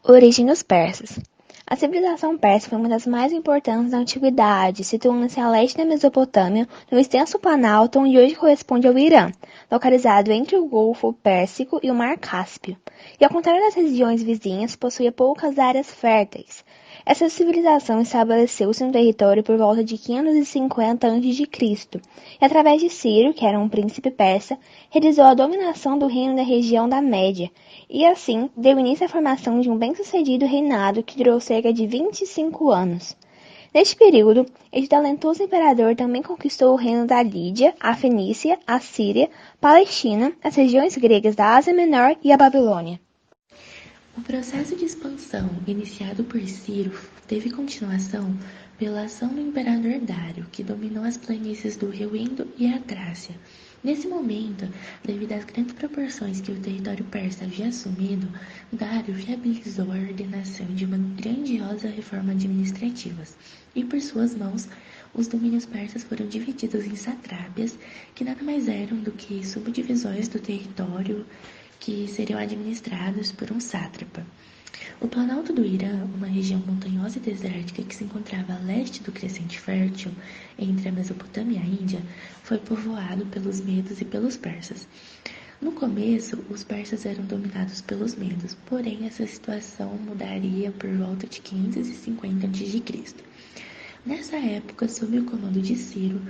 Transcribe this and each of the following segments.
Origem dos persas. A civilização persa foi uma das mais importantes da antiguidade, situando-se a leste da Mesopotâmia, no extenso planalto onde hoje corresponde ao Irã, localizado entre o Golfo Pérsico e o Mar Cáspio. E ao contrário das regiões vizinhas, possuía poucas áreas férteis. Essa civilização estabeleceu-se no território por volta de 550 a.C. e, através de Ciro, que era um príncipe persa, realizou a dominação do reino da região da Média, e assim deu início à formação de um bem-sucedido reinado que durou cerca de 25 anos. Neste período, este talentoso imperador também conquistou o reino da Lídia, a Fenícia, a Síria, Palestina, as regiões gregas da Ásia Menor e a Babilônia. O processo de expansão iniciado por Ciro teve continuação pela ação do imperador Dário, que dominou as planícies do rio Indo e a Trácia. Nesse momento, devido às grandes proporções que o território persa havia assumido, Dário viabilizou a ordenação de uma grandiosa reforma administrativa, e por suas mãos, os domínios persas foram divididos em satrápias, que nada mais eram do que subdivisões do território que seriam administrados por um sátrapa. O Planalto do Irã, uma região montanhosa e desértica que se encontrava a leste do crescente fértil entre a Mesopotâmia e a Índia, foi povoado pelos medos e pelos persas. No começo, os persas eram dominados pelos medos, porém essa situação mudaria por volta de 550 a.C. Nessa época, sob o comando de Ciro,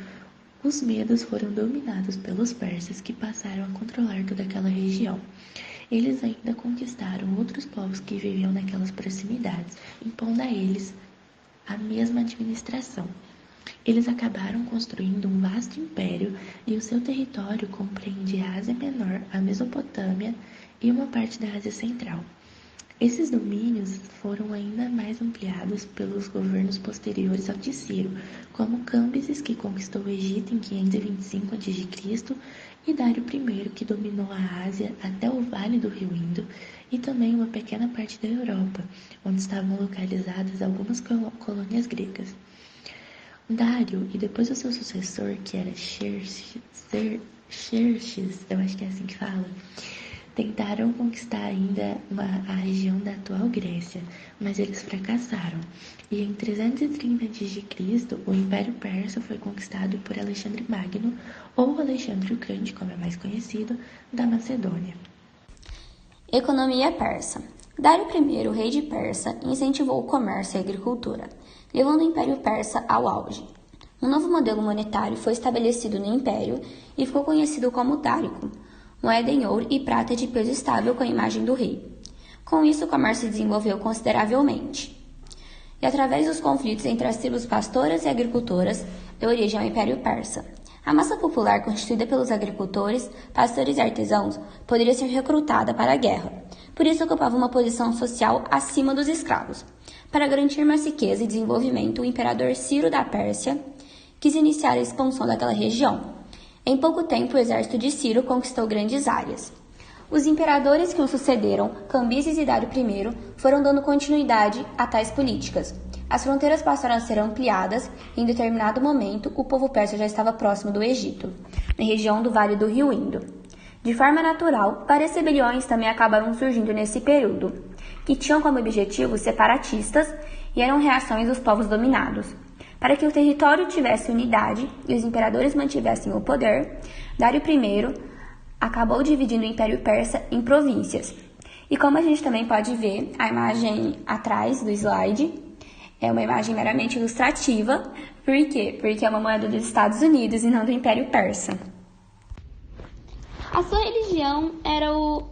os medos foram dominados pelos persas, que passaram a controlar toda aquela região. Eles ainda conquistaram outros povos que viviam naquelas proximidades, impondo a eles a mesma administração. Eles acabaram construindo um vasto império e o seu território compreende a Ásia Menor, a Mesopotâmia e uma parte da Ásia Central. Esses domínios foram ainda mais ampliados pelos governos posteriores ao de Ciro, como Cambises, que conquistou o Egito em 525 a.C., e Dário I, que dominou a Ásia até o Vale do Rio Indo, e também uma pequena parte da Europa, onde estavam localizadas algumas colônias gregas. Dário, e depois o seu sucessor, que era Xerxes, eu acho que é assim que fala, tentaram conquistar ainda a região da atual Grécia, mas eles fracassaram. E em 330 a.C., o Império Persa foi conquistado por Alexandre Magno, ou Alexandre o Grande, como é mais conhecido, da Macedônia. Economia persa. Dário I, rei de Persa, incentivou o comércio e a agricultura, levando o Império Persa ao auge. Um novo modelo monetário foi estabelecido no Império e ficou conhecido como dárico, moeda em ouro e prata de peso estável com a imagem do rei. Com isso, o comércio se desenvolveu consideravelmente. E através dos conflitos entre as tribos pastoras e agricultoras, deu origem ao Império Persa. A massa popular, constituída pelos agricultores, pastores e artesãos, poderia ser recrutada para a guerra. Por isso, ocupava uma posição social acima dos escravos. Para garantir mais riqueza e desenvolvimento, o imperador Ciro da Pérsia quis iniciar a expansão daquela região. Em pouco tempo, o exército de Ciro conquistou grandes áreas. Os imperadores que o sucederam, Cambises e Dário I, foram dando continuidade a tais políticas. As fronteiras passaram a ser ampliadas e, em determinado momento, o povo persa já estava próximo do Egito, na região do Vale do Rio Indo. De forma natural, várias rebeliões também acabaram surgindo nesse período, que tinham como objetivo separatistas e eram reações dos povos dominados. Para que o território tivesse unidade e os imperadores mantivessem o poder, Dário I acabou dividindo o Império Persa em províncias. E como a gente também pode ver, a imagem atrás do slide é uma imagem meramente ilustrativa. Por quê? Porque é uma moeda dos Estados Unidos e não do Império Persa. A sua religião era o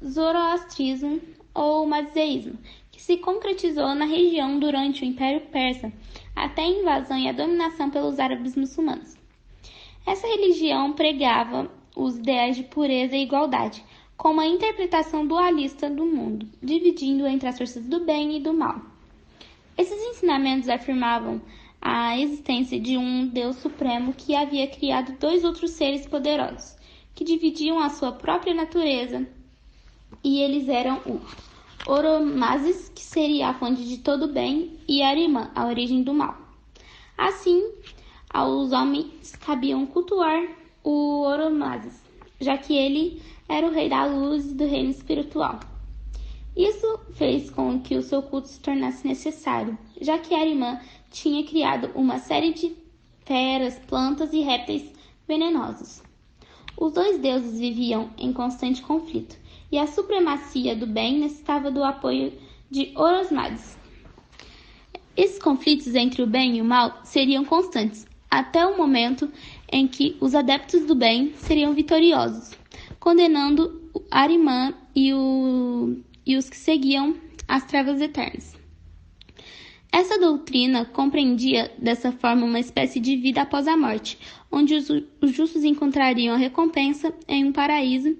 zoroastrismo ou mazeísmo, que se concretizou na região durante o Império Persa, até a invasão e a dominação pelos árabes muçulmanos. Essa religião pregava os ideais de pureza e igualdade, com uma interpretação dualista do mundo, dividindo entre as forças do bem e do mal. Esses ensinamentos afirmavam a existência de um Deus supremo que havia criado dois outros seres poderosos, que dividiam a sua própria natureza, e eles eram o Oromazes, que seria a fonte de todo bem, e Arimã, a origem do mal. Assim, aos homens cabiam cultuar o Oromazes, já que ele era o rei da luz e do reino espiritual. Isso fez com que o seu culto se tornasse necessário, já que Arimã tinha criado uma série de feras, plantas e répteis venenosos. Os dois deuses viviam em constante conflito, e a supremacia do bem necessitava do apoio de Orosmades. Esses conflitos entre o bem e o mal seriam constantes, até o momento em que os adeptos do bem seriam vitoriosos, condenando Arimã e os que seguiam as trevas eternas. Essa doutrina compreendia dessa forma uma espécie de vida após a morte, onde os justos encontrariam a recompensa em um paraíso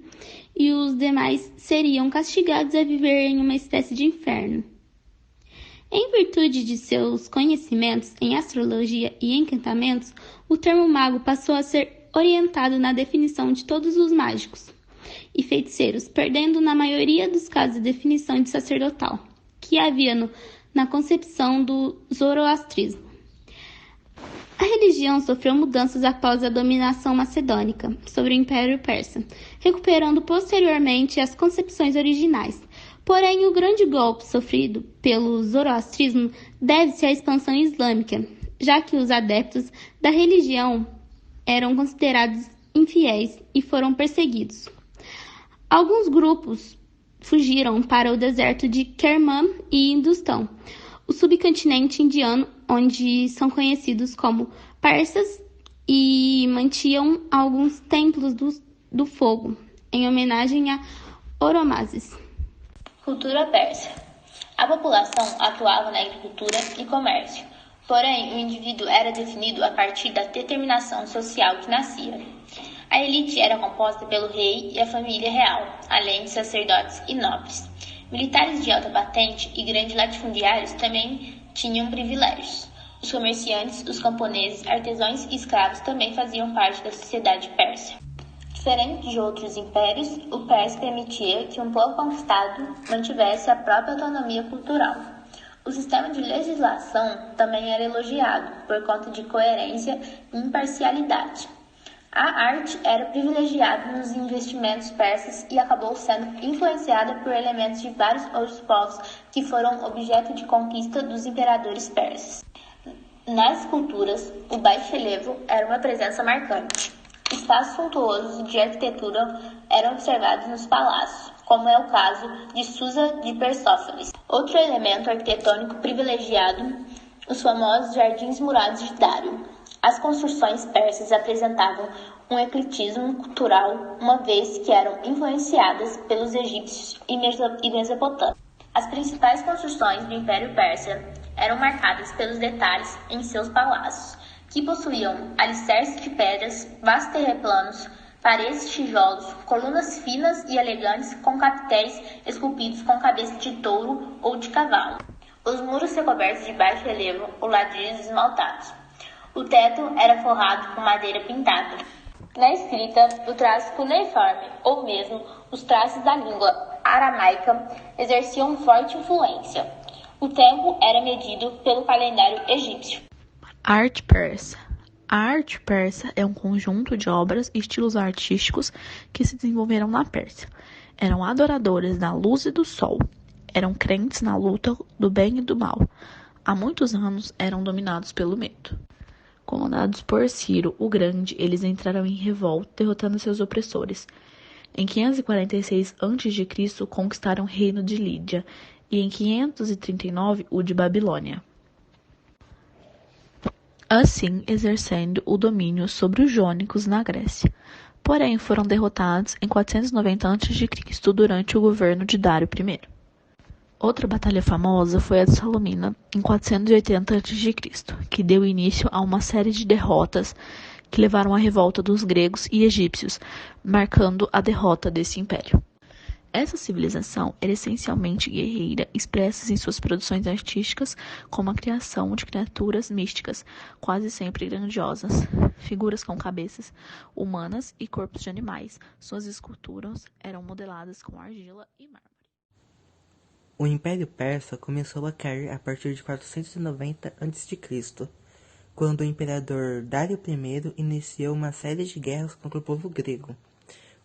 e os demais seriam castigados a viver em uma espécie de inferno. Em virtude de seus conhecimentos em astrologia e encantamentos, o termo mago passou a ser orientado na definição de todos os mágicos e feiticeiros, perdendo na maioria dos casos a definição de sacerdotal, que havia na concepção do zoroastrismo. A religião sofreu mudanças após a dominação macedônica sobre o Império Persa, recuperando posteriormente as concepções originais. Porém, o grande golpe sofrido pelo zoroastrismo deve-se à expansão islâmica, já que os adeptos da religião eram considerados infiéis e foram perseguidos. Alguns grupos fugiram para o deserto de Kerman e Hindustão, o subcontinente indiano, onde são conhecidos como persas, e mantinham alguns templos do fogo, em homenagem a Oromazes. Cultura persa. A população atuava na agricultura e comércio, porém o indivíduo era definido a partir da determinação social que nascia. A elite era composta pelo rei e a família real, além de sacerdotes e nobres. Militares de alta patente e grandes latifundiários também tinham privilégios. Os comerciantes, os camponeses, artesãos e escravos também faziam parte da sociedade persa. Diferente de outros impérios, o persa permitia que um povo conquistado mantivesse a própria autonomia cultural. O sistema de legislação também era elogiado por conta de coerência e imparcialidade. A arte era privilegiada nos investimentos persas e acabou sendo influenciada por elementos de vários outros povos que foram objeto de conquista dos imperadores persas. Nas esculturas, o baixo relevo era uma presença marcante. Espaços suntuosos de arquitetura eram observados nos palácios, como é o caso de Susa de Persópolis. Outro elemento arquitetônico privilegiado, os famosos jardins murados de Dário. As construções persas apresentavam um ecletismo cultural, uma vez que eram influenciadas pelos egípcios e mesopotâmios. As principais construções do Império Persa eram marcadas pelos detalhes em seus palácios, que possuíam alicerces de pedras, vastos terraplanos, paredes de tijolos, colunas finas e elegantes com capitéis esculpidos com cabeça de touro ou de cavalo. Os muros recobertos de baixo relevo ou ladrilhos esmaltados. O teto era forrado com madeira pintada. Na escrita, o traço cuneiforme, ou mesmo os traços da língua aramaica, exerciam forte influência. O tempo era medido pelo calendário egípcio. Arte persa. A arte persa é um conjunto de obras e estilos artísticos que se desenvolveram na Pérsia. Eram adoradores da luz e do sol. Eram crentes na luta do bem e do mal. Há muitos anos eram dominados pelo medo. Comandados por Ciro o Grande, eles entraram em revolta, derrotando seus opressores. Em 546 a.C., conquistaram o reino de Lídia e em 539 o de Babilônia, assim exercendo o domínio sobre os jônicos na Grécia. Porém, foram derrotados em 490 a.C. durante o governo de Dário I. Outra batalha famosa foi a de Salomina, em 480 a.C., que deu início a uma série de derrotas que levaram à revolta dos gregos e egípcios, marcando a derrota desse império. Essa civilização era essencialmente guerreira, expressa em suas produções artísticas como a criação de criaturas místicas, quase sempre grandiosas, figuras com cabeças humanas e corpos de animais. Suas esculturas eram modeladas com argila e mármore. O Império Persa começou a cair a partir de 490 a.C., quando o imperador Dário I iniciou uma série de guerras contra o povo grego,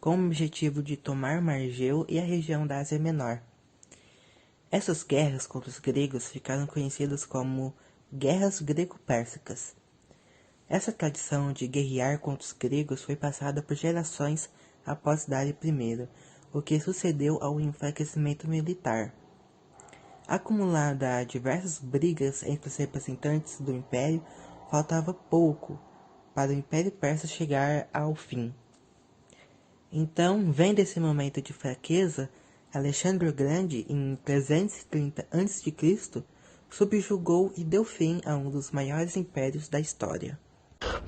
com o objetivo de tomar Margeu e a região da Ásia Menor. Essas guerras contra os gregos ficaram conhecidas como Guerras Greco-Pérsicas. Essa tradição de guerrear contra os gregos foi passada por gerações após Dário I, o que sucedeu ao enfraquecimento militar. Acumulada a diversas brigas entre os representantes do Império, faltava pouco para o Império Persa chegar ao fim. Então, vendo esse momento de fraqueza, Alexandre o Grande, em 330 a.C., subjugou e deu fim a um dos maiores impérios da história.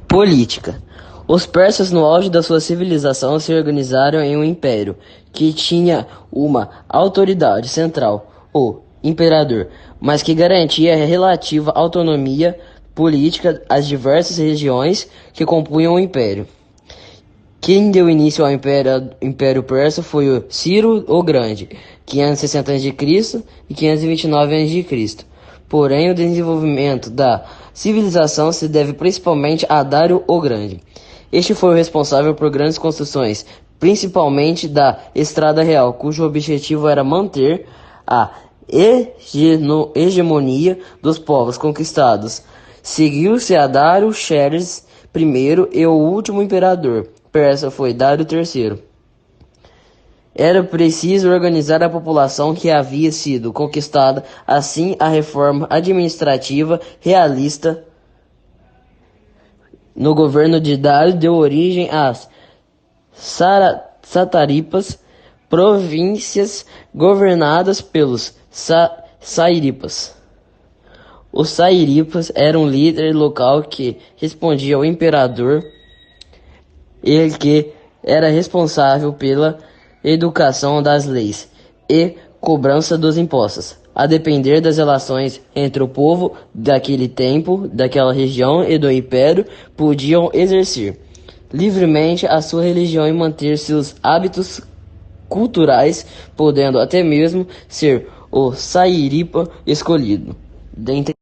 Política. Os persas, no auge da sua civilização, se organizaram em um império que tinha uma autoridade central, o imperador, mas que garantia relativa autonomia política às diversas regiões que compunham o império. Quem deu início ao Império Persa foi o Ciro o Grande, 560 a.C. e 529 a.C. Porém, o desenvolvimento da civilização se deve principalmente a Dário o Grande. Este foi o responsável por grandes construções, principalmente da Estrada Real, cujo objetivo era manter a hegemonia dos povos conquistados. Seguiu-se a Dário Xerxes I e o último imperador persa foi Dário III. Era preciso organizar a população que havia sido conquistada, assim a reforma administrativa realista no governo de Dário deu origem às sátrapas, províncias governadas pelos saíripas. Os saíripas eram um líder local que respondia ao imperador e que era responsável pela educação das leis e cobrança dos impostos, a depender das relações entre o povo daquele tempo, daquela região e do império, podiam exercer livremente a sua religião e manter seus hábitos culturais, podendo até mesmo ser o saíripa escolhido dentre